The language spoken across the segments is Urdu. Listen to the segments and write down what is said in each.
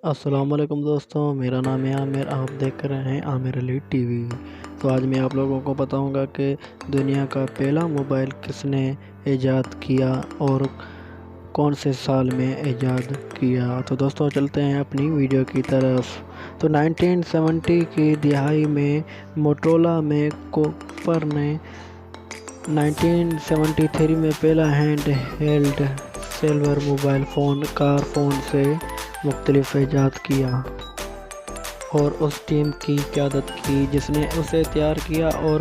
السلام علیکم دوستوں، میرا نام ہے عامر، آپ دیکھ رہے ہیں عامر علی ٹی وی۔ تو آج میں آپ لوگوں کو بتاؤں گا کہ دنیا کا پہلا موبائل کس نے ایجاد کیا اور کون سے سال میں ایجاد کیا۔ تو دوستوں چلتے ہیں اپنی ویڈیو کی طرف۔ تو 1970 کی دہائی میں موٹورولا میں کوپر نے 1973 میں پہلا handheld cellular mobile phone car phone سے مختلف ایجاد کیا اور اس ٹیم کی قیادت کی جس نے اسے تیار کیا اور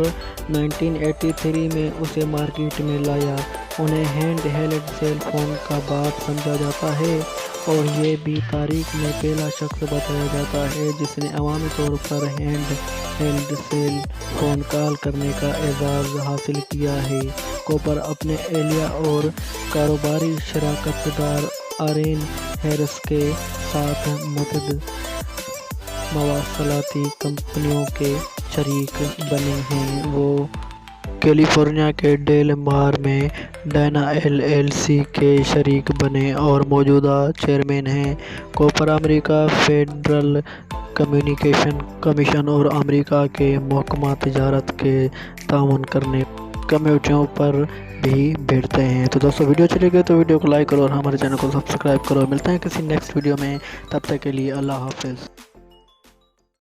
1983 میں اسے مارکیٹ میں لایا۔ انہیں ہینڈ ہیلڈ سیل فون کا باپ سمجھا جاتا ہے اور یہ بھی تاریخ میں پہلا شخص بتایا جاتا ہے جس نے عوامی طور پر handheld cell phone call کرنے کا اعزاز حاصل کیا ہے۔ کوپر اپنے اہلیہ اور کاروباری شراکت دار آرین ہیرس کے ساتھ متعدد مواصلاتی کمپنیوں کے شریک بنے ہیں۔ وہ کیلیفورنیا کے ڈیل مار میں ڈائنا ایل ایل سی کے شریک بنے اور موجودہ چیئرمین ہیں۔ کوپر امریکہ فیڈرل کمیونیکیشن کمیشن اور امریکہ کے محکمہ تجارت کے تعاون کرنے کمیٹیوں پر بھی بیٹھتے ہیں۔ تو دوستو ویڈیو چلے گئے تو ویڈیو کو لائک کرو اور ہمارے چینل کو سبسکرائب کرو۔ ملتے ہیں کسی نیکسٹ ویڈیو میں، تب تک کے لیے اللہ حافظ۔